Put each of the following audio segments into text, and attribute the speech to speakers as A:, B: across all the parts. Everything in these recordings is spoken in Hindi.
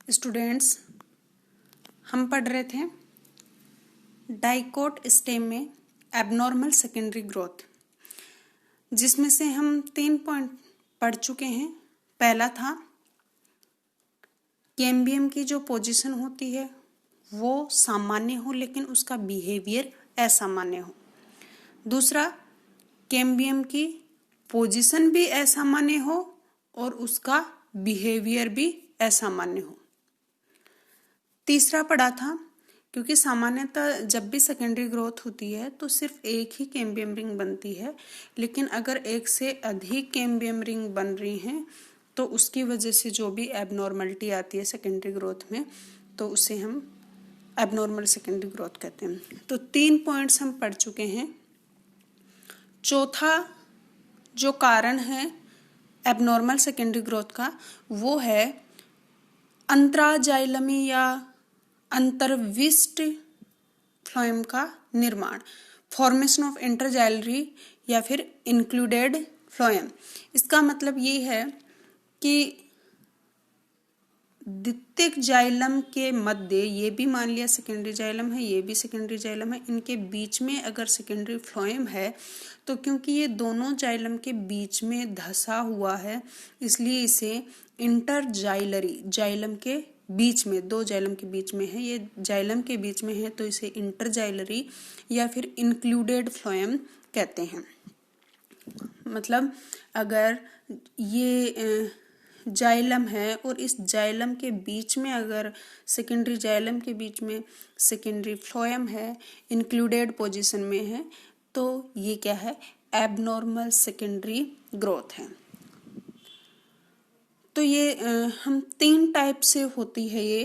A: स्टूडेंट्स, हम पढ़ रहे थे डाइकोट स्टेम में एबनॉर्मल सेकेंडरी ग्रोथ, जिसमें से हम 3 पॉइंट पढ़ चुके हैं। पहला था कैम्बियम की जो पोजीशन होती है वो सामान्य हो लेकिन उसका बिहेवियर असामान्य हो। दूसरा, कैम्बियम की पोजीशन भी असामान्य हो और उसका बिहेवियर भी असामान्य हो। तीसरा पढ़ा था क्योंकि सामान्यतः जब भी सेकेंडरी ग्रोथ होती है तो सिर्फ एक ही कैम्बियम रिंग बनती है, लेकिन अगर एक से अधिक कैम्बियम रिंग बन रही हैं तो उसकी वजह से जो भी एबनॉर्मलिटी आती है सेकेंडरी ग्रोथ में तो उसे हम एबनॉर्मल सेकेंडरी ग्रोथ कहते हैं। तो 3 पॉइंट्स हम पढ़ चुके हैं। चौथा जो कारण है एबनॉर्मल सेकेंडरी ग्रोथ का वो है अंतराजाइलमी या अंतर्विष्ट फ्लोएम का निर्माण, फॉर्मेशन ऑफ इंटरजाइलरी या फिर इंक्लूडेड फ्लोएम। इसका मतलब ये है कि द्वितीयक जाइलम के मध्य, ये भी मान लिया सेकेंडरी जाइलम है, ये भी सेकेंडरी जाइलम है, इनके बीच में अगर सेकेंडरी फ्लोएम है तो क्योंकि ये दोनों जाइलम के बीच में धंसा हुआ है इसलिए इसे इंटरजाइलरी, जाइलम के बीच में, दो जाइलम के बीच में है, ये जाइलम के बीच में है तो इसे इंटरजाइलरी या फिर इंक्लूडेड फ्लोएम कहते हैं। मतलब अगर ये जाइलम है और इस जाइलम के बीच में अगर सेकेंडरी जाइलम के बीच में सेकेंडरी फ्लोएम है, इंक्लूडेड पोजीशन में है, तो ये क्या है, एबनॉर्मल सेकेंडरी ग्रोथ है। तो ये हम 3 टाइप से होती है ये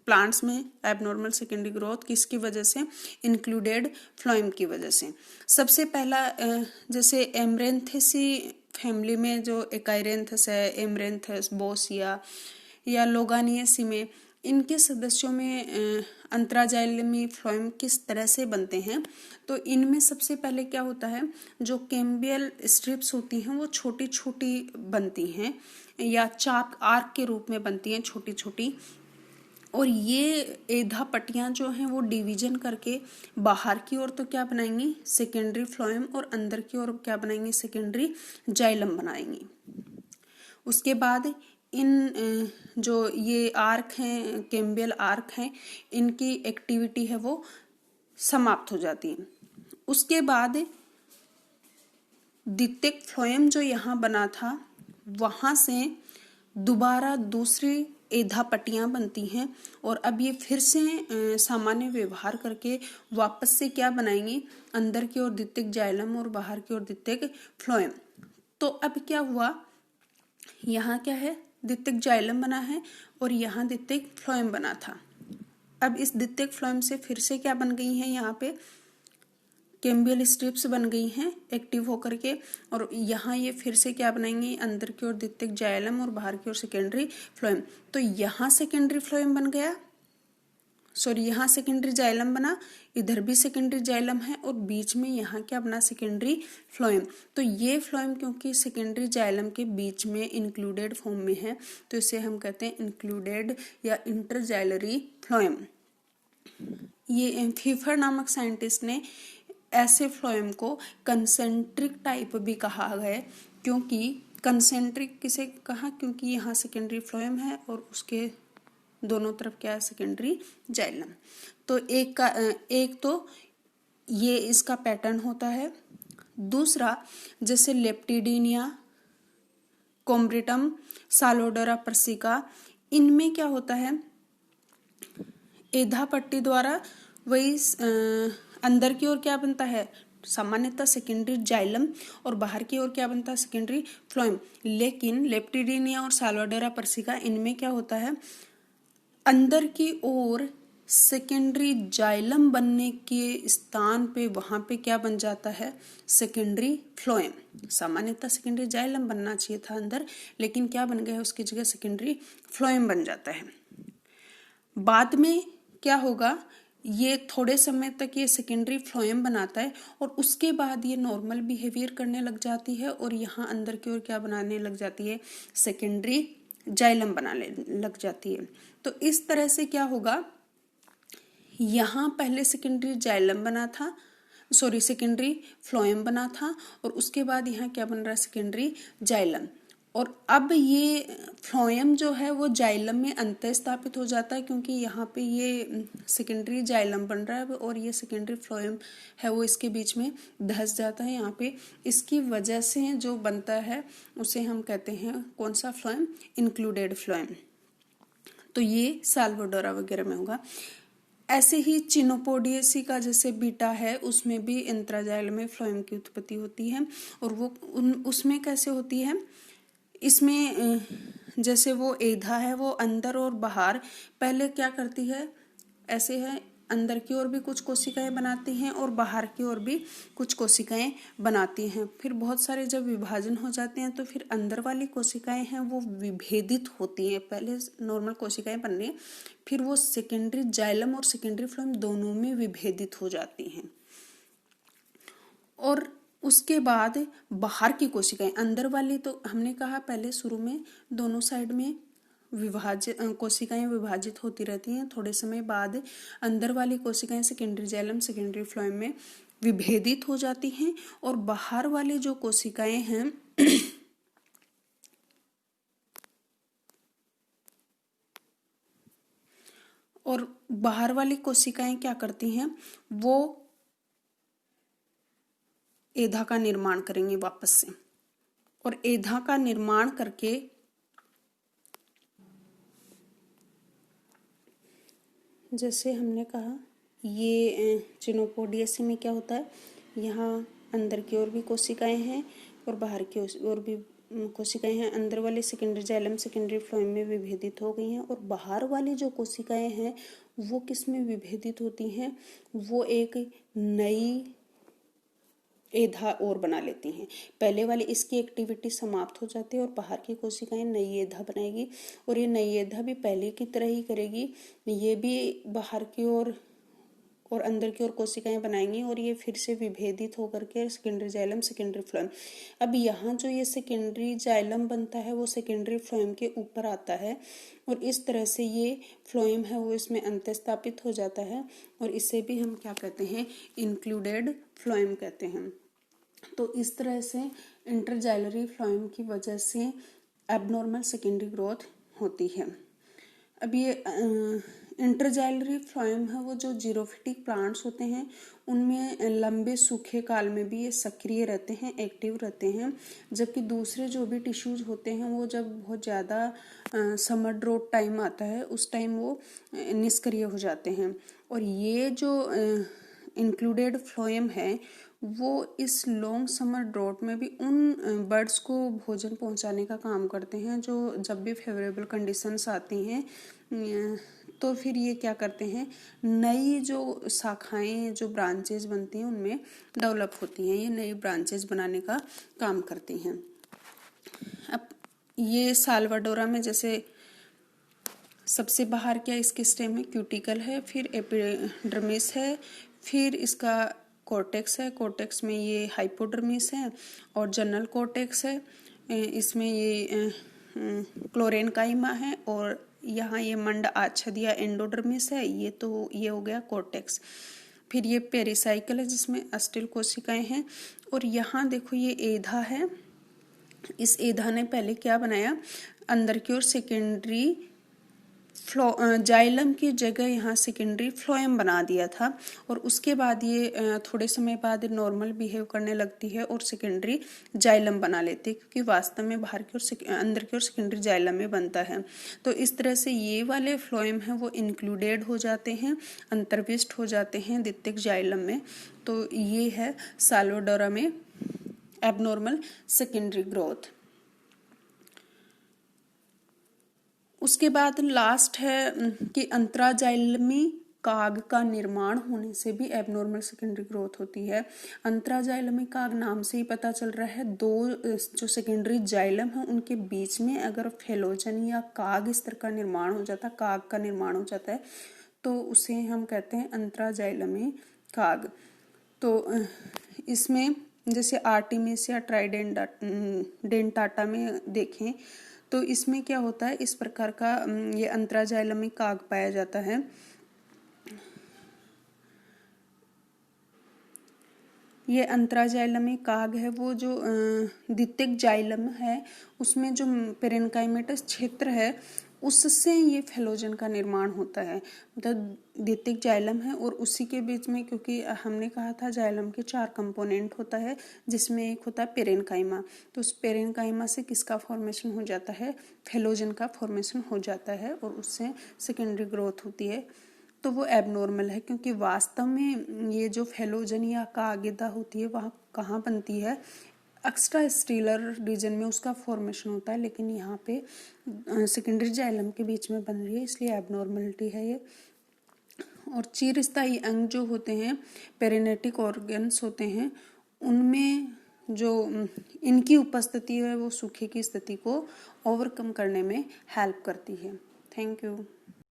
A: प्लांट्स में एबनॉर्मल सेकेंडरी ग्रोथ, किसकी वजह से, इंक्लूडेड फ्लोएम की वजह से। सबसे पहला जैसे एमरेंथेसी फैमिली में जो एकाइरेंथस है, एमरेंथस, बोसिया या लोगानियसी में, इनके सदस्यों में अंतराजाइलमी फ्लोएम किस तरह से बनते हैं। तो इनमें सबसे पहले क्या होता है, जो कैम्बियल स्ट्रिप्स होती हैं वो छोटी छोटी बनती हैं या चाप आर्क के रूप में बनती हैं, छोटी छोटी, और ये एधा पट्टियां जो हैं वो डिवीजन करके बाहर की ओर तो क्या बनाएंगी, सेकेंडरी फ्लोएम, और अंदर की ओर क्या बनाएंगी, सेकेंडरी जाइलम बनाएंगी। उसके बाद इन जो ये आर्क हैं, कैम्बियल आर्क हैं, इनकी एक्टिविटी है वो समाप्त हो जाती है। उसके बाद द्वितीयक फ्लोएम जो यहाँ बना था वहां से दोबारा दूसरी एधा पट्टियां बनती हैं और अब ये फिर से सामान्य व्यवहार करके वापस से क्या बनाएंगी, अंदर की ओर द्वितीयक जाइलम और बाहर की ओर द्वितीयक फ्लोएम। तो अब क्या हुआ, यहाँ क्या है, द्वितीयक जाइलम बना है और यहाँ द्वितीयक फ्लोएम बना था। अब इस द्वितीयक फ्लोएम से फिर से क्या बन गई है, यहाँ पे कैम्बियल स्ट्रिप्स बन गई हैं एक्टिव होकर के, और यहाँ ये फिर से क्या बनाएंगे, अंदर की ओर द्वितीयक जाइलम और बाहर की ओर सेकेंडरी फ्लोएम। तो यहाँ सेकेंडरी फ्लोएम बन गया, यहाँ सेकेंडरी जाइलम बना, इधर भी सेकेंडरी जाइलम है और बीच में यहाँ क्या बना, सेकेंडरी फ्लोएम। तो ये फ्लोएम क्योंकि सेकेंडरी जाइलम के बीच में इंक्लूडेड फॉर्म में है तो इसे हम कहते हैं इंक्लूडेड या इंटरजाइलरी फ्लोएम। ये फीफर नामक साइंटिस्ट ने ऐसे फ्लोएम को कंसेंट्रिक टाइप भी कहा है, क्योंकि कंसेंट्रिक किसे कहा, क्योंकि यहाँ सेकेंडरी फ्लोएम है और उसके दोनों तरफ क्या है, सेकेंडरी जाइलम। तो एक तो ये इसका पैटर्न होता है। दूसरा, जैसे लेप्टिडिनिया, कोम्ब्रिटम, सालोडोरा पर्सिका, इनमें क्या होता है, एधा पट्टी द्वारा वही अंदर की ओर क्या बनता है, सामान्यतः सेकेंडरी जाइलम और बाहर की ओर क्या बनता है, सेकेंडरी फ्लोएम। लेकिन लेप्टिडिनिया और सालोडोरा पर्सिका, इनमें क्या होता है, अंदर की ओर सेकेंडरी जाइलम बनने के स्थान पे वहां पे क्या बन जाता है, सेकेंडरी फ्लोएम। सामान्यतः सेकेंडरी जाइलम बनना चाहिए था अंदर, लेकिन क्या बन गया है, उसकी जगह सेकेंडरी फ्लोएम बन जाता है। बाद में क्या होगा, ये थोड़े समय तक ये सेकेंडरी फ्लोएम बनाता है और उसके बाद ये नॉर्मल बिहेवियर करने लग जाती है और यहाँ अंदर की ओर क्या बनाने लग जाती है, सेकेंडरी जाइलम बनाने लग जाती है। तो इस तरह से क्या होगा, यहाँ पहले सेकेंडरी जाइलम बना था, सॉरी सेकेंडरी फ्लोएम बना था, और उसके बाद यहाँ क्या बन रहा है, सेकेंडरी जाइलम। और अब ये फ्लोएम जो है वो जाइलम में अंतःस्थापित हो जाता है, क्योंकि यहाँ पे ये सेकेंडरी जाइलम बन रहा है और ये सेकेंडरी फ्लोएम है वो इसके बीच में धंस जाता है यहाँ पे। इसकी वजह से जो बनता है उसे हम कहते हैं कौन सा फ्लोएम, इंक्लूडेड फ्लोएम। तो ये साल्वाडोरा वगैरह में होगा। ऐसे ही चिनोपोडियेसी का जैसे बीटा है उसमें भी इंट्राजाइलम में फ्लोएम की उत्पत्ति होती है। और वो उसमें कैसे होती है, इसमें जैसे वो एधा है वो अंदर और बाहर पहले क्या करती है, ऐसे है, अंदर की ओर भी कुछ कोशिकाएं बनाती हैं और बाहर की ओर भी कुछ कोशिकाएं बनाती हैं। फिर बहुत सारे जब विभाजन हो जाते हैं तो फिर अंदर वाली कोशिकाएं हैं वो विभेदित होती हैं। पहले नॉर्मल कोशिकाएं बन रही हैं, फिर वो सेकेंडरी जाइलम और सेकेंडरी फ्लोएम दोनों में विभेदित हो जाती हैं। और उसके बाद बाहर की कोशिकाएं, अंदर वाली तो हमने कहा पहले शुरू में दोनों साइड में कोशिकाएं विभाजित होती रहती हैं। थोड़े समय बाद अंदर वाली कोशिकाएं सेकेंडरी जाइलम सेकेंडरी फ्लोएम में विभेदित हो जाती हैं, और बाहर वाली जो कोशिकाएं हैं और बाहर वाली कोशिकाएं क्या करती हैं, वो एधा का निर्माण करेंगे वापस से, और एधा का निर्माण करके जैसे हमने कहा ये चिनोपोडियेसी में क्या होता है, यहाँ अंदर की ओर भी कोशिकाएं हैं और बाहर की ओर भी कोशिकाएं हैं। अंदर वाली सेकेंडरी जाइलम सेकेंडरी फ्लोएम में विभेदित हो गई हैं, और बाहर वाली जो कोशिकाएं हैं वो किस में विभेदित होती हैं, वो एक नई एधा और बना लेती हैं। पहले वाली इसकी एक्टिविटी समाप्त हो जाती है और बाहर की कोशिकाएं नई एधा बनाएगी, और ये नई एधा भी पहले की तरह ही करेगी, ये भी बाहर की ओर और अंदर की ओर कोशिकाएं बनाएंगी, और ये फिर से विभेदित होकर के सेकेंडरी जाइलम सेकेंडरी फ्लोएम। अब यहाँ जो ये सेकेंडरी जाइलम बनता है वो सेकेंडरी फ्लोएम के ऊपर आता है, और इस तरह से ये फ्लोएम है वो इसमें अंतःस्थापित हो जाता है, और इसे भी हम क्या कहते हैं, इंक्लूडेड फ्लोएम कहते हैं। तो इस तरह से इंटरजाइलरी फ्लोएम की वजह से एबनॉर्मल सेकेंडरी ग्रोथ होती है। अब ये इंटरजाइलरी फ्लोएम है वो जो जीरोफिटिक प्लांट्स होते हैं उनमें लंबे सूखे काल में भी ये सक्रिय रहते हैं, एक्टिव रहते हैं, जबकि दूसरे जो भी टिश्यूज होते हैं वो जब बहुत ज़्यादा समर ड्रोट टाइम आता है उस टाइम वो निष्क्रिय हो जाते हैं। और ये जो इंक्लूडेड फ्लोएम है वो इस लॉन्ग समर ड्रॉट में भी उन बर्ड्स को भोजन पहुंचाने का काम करते हैं जो जब भी फेवरेबल कंडीशंस आती हैं तो फिर ये क्या करते हैं, नई जो शाखाएं जो ब्रांचेज बनती हैं उनमें डेवलप होती हैं, ये नई ब्रांचेज बनाने का काम करती हैं। अब ये साल्वाडोरा में जैसे सबसे बाहर क्या इसके स्टेम में क्यूटिकल है, फिर एपिडर्मिस है, फिर इसका कॉर्टेक्स है, कॉर्टेक्स में ये हाइपोडर्मिस है और जनरल कॉर्टेक्स है, इसमें ये क्लोरेनकाइमा है, और यहाँ ये मंड आच्छद या एंडोडर्मिस है, ये तो ये हो गया कॉर्टेक्स। फिर ये पेरिसाइकल है जिसमें अस्टिल कोशिकाएं हैं, और यहाँ देखो ये एधा है, इस एधा ने पहले क्या बनाया, अंदर की ओर सेकेंडरी जाइलम की जगह यहाँ सेकेंडरी फ्लोएम बना दिया था, और उसके बाद ये थोड़े समय बाद नॉर्मल बिहेव करने लगती है और सेकेंडरी जाइलम बना लेती है, क्योंकि वास्तव में बाहर की ओर अंदर की ओर सेकेंडरी जाइलम में बनता है। तो इस तरह से ये वाले फ्लोएम हैं वो इंक्लूडेड हो जाते हैं, अंतर्विष्ट हो जाते हैं द्वितीयक जाइलम में। तो ये है साल्वाडोरा में एबनॉर्मल सेकेंडरी ग्रोथ। उसके बाद लास्ट है कि अंतराजाइलमी काग का निर्माण होने से भी एबनॉर्मल सेकेंडरी ग्रोथ होती है। अंतराजाइलमी काग नाम से ही पता चल रहा है, दो जो सेकेंडरी जाइलम है उनके बीच में अगर फेलोजन या काग इस तरह का निर्माण हो जाता है, काग का निर्माण हो जाता है, तो उसे हम कहते हैं अंतराजाइलमी काग। तो इसमें जैसे आर्टिमिस या ट्राइडेंटाटा में देखें तो इसमें क्या होता है, इस प्रकार का ये अंतराजाइलम काग पाया जाता है। ये अंतराजाइलम काग है वो जो द्वितीयक जाइलम है उसमें जो पेरेन्काइमेटस क्षेत्र है उससे ये फेलोजन का निर्माण होता है। मतलब द्वितीयक जाइलम है और उसी के बीच में, क्योंकि हमने कहा था जाइलम के 4 कंपोनेंट होता है जिसमें एक होता है पेरेन्काइमा, तो उस पेरेन्काइमा से किसका फॉर्मेशन हो जाता है, फेलोजन का फॉर्मेशन हो जाता है और उससे सेकेंडरी ग्रोथ होती है। तो वो एबनॉर्मल है, क्योंकि वास्तव में ये जो फेलोजन या कागेदा होती है वहाँ कहाँ बनती है, एक्स्ट्रा स्टीलर रीजन में उसका फॉर्मेशन होता है, लेकिन यहाँ पे सेकेंडरी जाइलम के बीच में बन रही है, इसलिए एबनॉर्मलिटी है ये। और चिरस्थायी अंग जो होते हैं, पेरिनेटिक ऑर्गन्स होते हैं, उनमें जो इनकी उपस्थिति है वो सूखे की स्थिति को ओवरकम करने में हेल्प करती है। Thank you.